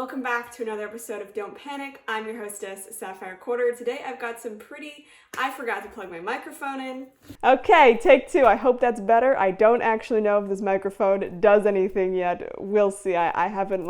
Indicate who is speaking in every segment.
Speaker 1: Welcome back to another episode of Don't Panic. I'm your hostess, Sapphire Quarter. Today I've got I forgot to plug my microphone in. Okay, take two. I hope that's better. I don't actually know if this microphone does anything yet. We'll see. I haven't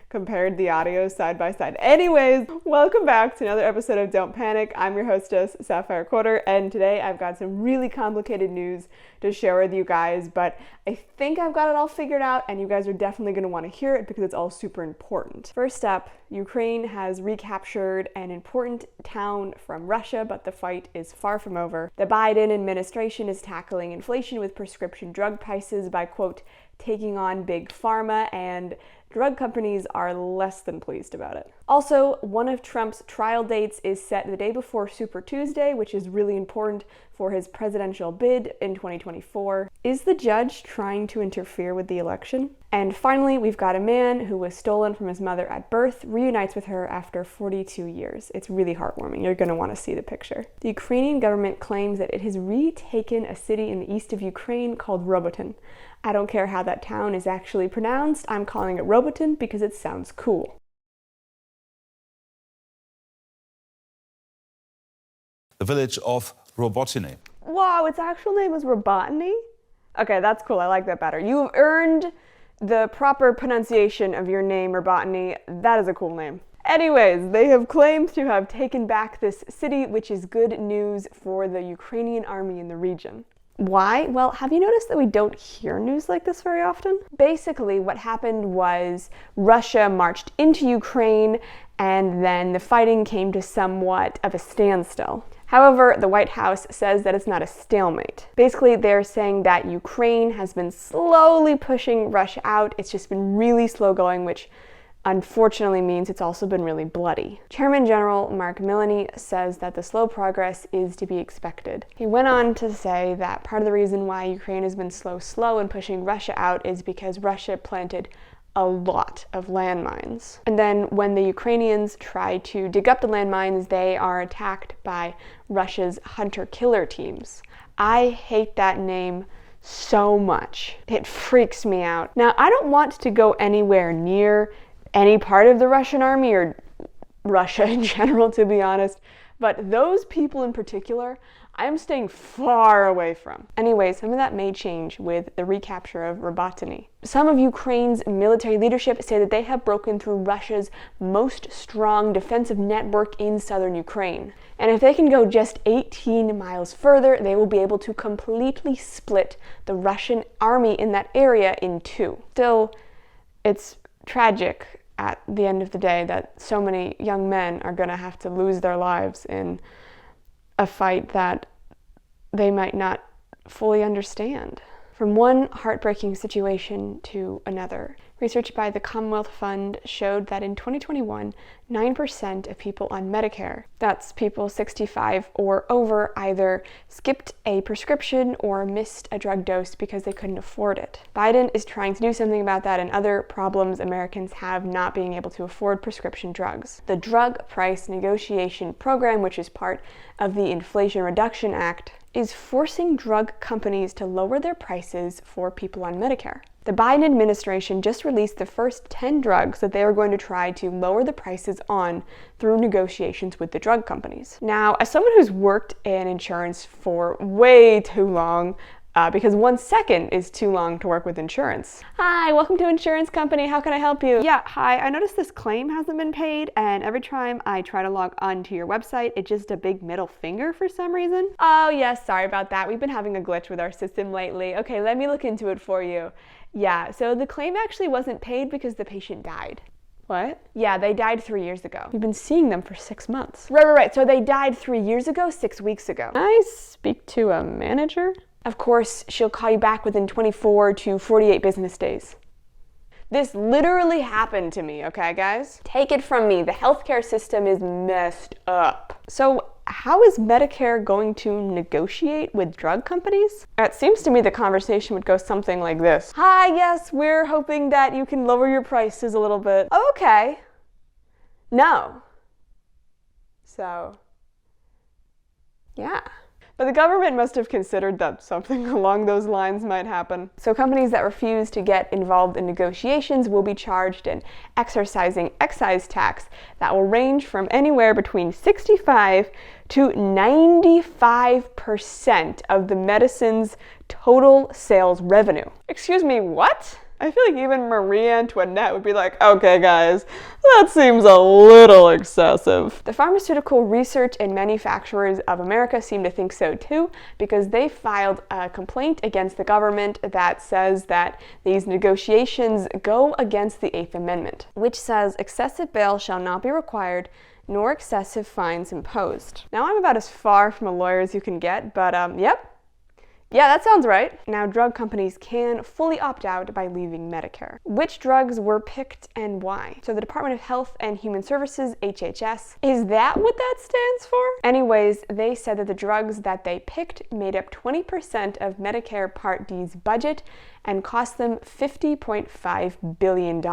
Speaker 1: compared the audio side by side. Anyways, welcome back to another episode of Don't Panic. I'm your hostess, Sapphire Quarter, and today I've got some really complicated news to share with you guys, but I think I've got it all figured out, and you guys are definitely going to want to hear it because it's all super important. First up, Ukraine has recaptured an important town from Russia, but the fight is far from over. The Biden administration is tackling inflation with prescription drug prices by, quote, taking on big pharma, and drug companies are less than pleased about it. Also, one of Trump's trial dates is set the day before Super Tuesday, which is really important for his presidential bid in 2024. Is the judge trying to interfere with the election? And finally, we've got a man who was stolen from his mother at birth, reunites with her after 42 years. It's really heartwarming. You're going to want to see the picture. The Ukrainian government claims that it has retaken a city in the east of Ukraine called Robotin. I don't care how that town is actually pronounced. I'm calling it Robotin because it sounds cool.
Speaker 2: The village of Robotiny.
Speaker 1: Wow, its actual name is Robotny? Okay, that's cool. I like that better. You have earned the proper pronunciation of your name, Robotny. That is a cool name. Anyways, they have claimed to have taken back this city, which is good news for the Ukrainian army in the region. Why? Well, have you noticed that we don't hear news like this very often? Basically, what happened was Russia marched into Ukraine, and then the fighting came to somewhat of a standstill. However, the White House says that it's not a stalemate. Basically, they're saying that Ukraine has been slowly pushing Russia out. It's just been really slow going, which unfortunately means it's also been really bloody. Chairman General Mark Milley says that the slow progress is to be expected. He went on to say that part of the reason why Ukraine has been slow in pushing Russia out is because Russia planted a lot of landmines. And then when the Ukrainians try to dig up the landmines, they are attacked by Russia's hunter-killer teams. I hate that name so much. It freaks me out. Now, I don't want to go anywhere near any part of the Russian army or Russia in general, to be honest, but those people in particular, I'm staying far away from. Anyway, some of that may change with the recapture of Robotny. Some of Ukraine's military leadership say that they have broken through Russia's most strong defensive network in southern Ukraine. And if they can go just 18 miles further, they will be able to completely split the Russian army in that area in two. Still, it's tragic at the end of the day that so many young men are going to have to lose their lives in a fight that they might not fully understand. From one heartbreaking situation to another, research by the Commonwealth Fund showed that in 2021, 9% of people on Medicare, that's people 65 or over, either skipped a prescription or missed a drug dose because they couldn't afford it. Biden is trying to do something about that and other problems Americans have not being able to afford prescription drugs. The Drug Price Negotiation Program, which is part of the Inflation Reduction Act, is forcing drug companies to lower their prices for people on Medicare. The Biden administration just released the first 10 drugs that they are going to try to lower the prices on through negotiations with the drug companies. Now, as someone who's worked in insurance for way too long, because 1 second is too long to work with insurance. Hi, welcome to insurance company. How can I help you? Yeah, hi, I noticed this claim hasn't been paid, and every time I try to log onto your website, it's just a big middle finger for some reason. Oh, yes, sorry about that. We've been having a glitch with our system lately. Okay, let me look into it for you. Yeah, so the claim actually wasn't paid because the patient died. What? Yeah, they died 3 years ago. We've been seeing them for 6 months. Right. So they died 3 years ago, 6 weeks ago. Can I speak to a manager? Of course, she'll call you back within 24 to 48 business days. This literally happened to me, okay, guys? Take it from me, the healthcare system is messed up. So how is Medicare going to negotiate with drug companies? It seems to me the conversation would go something like this. Hi, yes, we're hoping that you can lower your prices a little bit. Okay. No. So, yeah. But the government must have considered that something along those lines might happen. So companies that refuse to get involved in negotiations will be charged an exercising excise tax that will range from anywhere between 65 to 95% of the medicine's total sales revenue. Excuse me, what? I feel like even Marie Antoinette would be like, okay guys, that seems a little excessive. The Pharmaceutical Research and Manufacturers of America seem to think so too, because they filed a complaint against the government that says that these negotiations go against the 8th Amendment, which says excessive bail shall not be required nor excessive fines imposed. Now I'm about as far from a lawyer as you can get, but yep. Yeah, that sounds right. Now, drug companies can fully opt out by leaving Medicare. Which drugs were picked and why? So the Department of Health and Human Services, HHS, is that what that stands for? Anyways, they said that the drugs that they picked made up 20% of Medicare Part D's budget and cost them $50.5 billion.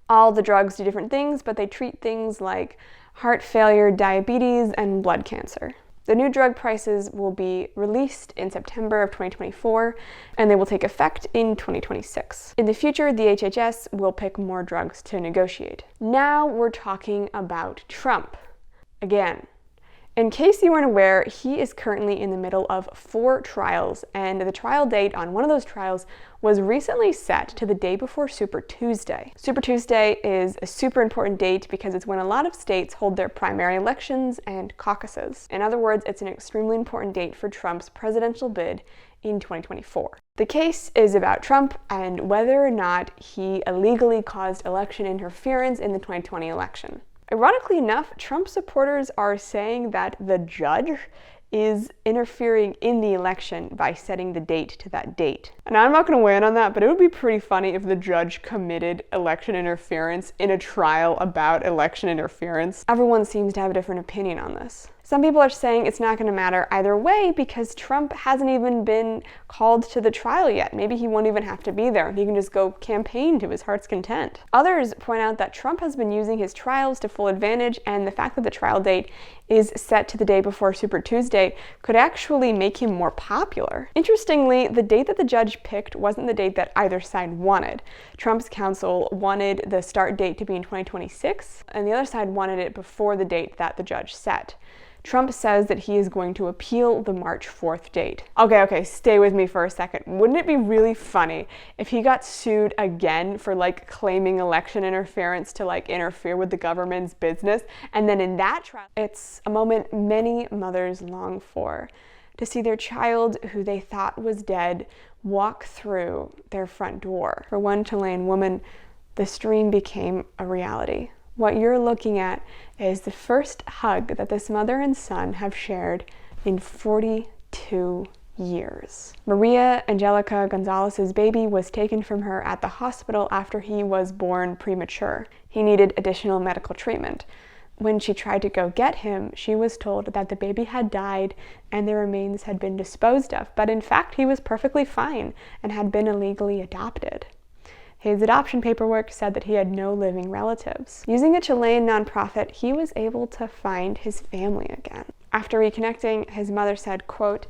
Speaker 1: All the drugs do different things, but they treat things like heart failure, diabetes, and blood cancer. The new drug prices will be released in September of 2024, and they will take effect in 2026. In the future, the HHS will pick more drugs to negotiate. Now we're talking about Trump. Again, in case you weren't aware, he is currently in the middle of 4 trials, and the trial date on one of those trials was recently set to the day before Super Tuesday. Super Tuesday is a super important date because it's when a lot of states hold their primary elections and caucuses. In other words, it's an extremely important date for Trump's presidential bid in 2024. The case is about Trump and whether or not he illegally caused election interference in the 2020 election. Ironically enough, Trump supporters are saying that the judge is interfering in the election by setting the date to that date. And I'm not going to weigh in on that, but it would be pretty funny if the judge committed election interference in a trial about election interference. Everyone seems to have a different opinion on this. Some people are saying it's not going to matter either way because Trump hasn't even been called to the trial yet. Maybe he won't even have to be there. He can just go campaign to his heart's content. Others point out that Trump has been using his trials to full advantage, and the fact that the trial date is set to the day before Super Tuesday could actually make him more popular. Interestingly, the date that the judge picked wasn't the date that either side wanted. Trump's counsel wanted the start date to be in 2026, and the other side wanted it before the date that the judge set. Trump says that he is going to appeal the March 4th date. Okay, stay with me for a second. Wouldn't it be really funny if he got sued again for claiming election interference to interfere with the government's business? And then in that trial, it's a moment many mothers long for, to see their child who they thought was dead walk through their front door. For one Chilean woman, this dream became a reality. What you're looking at is the first hug that this mother and son have shared in 42 years. Maria Angelica Gonzalez's baby was taken from her at the hospital after he was born premature. He needed additional medical treatment. When she tried to go get him, she was told that the baby had died and the remains had been disposed of, but in fact he was perfectly fine and had been illegally adopted. His adoption paperwork said that he had no living relatives. Using a Chilean nonprofit, he was able to find his family again. After reconnecting, his mother said, quote,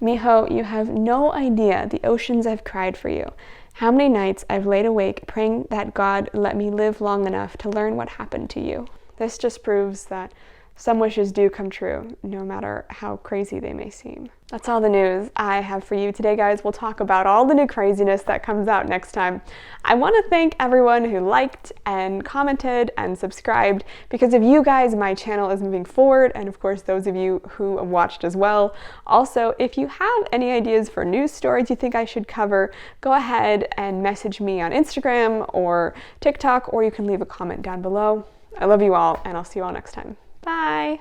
Speaker 1: "Mijo, you have no idea the oceans I've cried for you. How many nights I've laid awake praying that God let me live long enough to learn what happened to you." This just proves that some wishes do come true, no matter how crazy they may seem. That's all the news I have for you today, guys. We'll talk about all the new craziness that comes out next time. I want to thank everyone who liked and commented and subscribed, because of you guys, my channel is moving forward, and of course, those of you who watched as well. Also, if you have any ideas for news stories you think I should cover, go ahead and message me on Instagram or TikTok, or you can leave a comment down below. I love you all, and I'll see you all next time. Bye!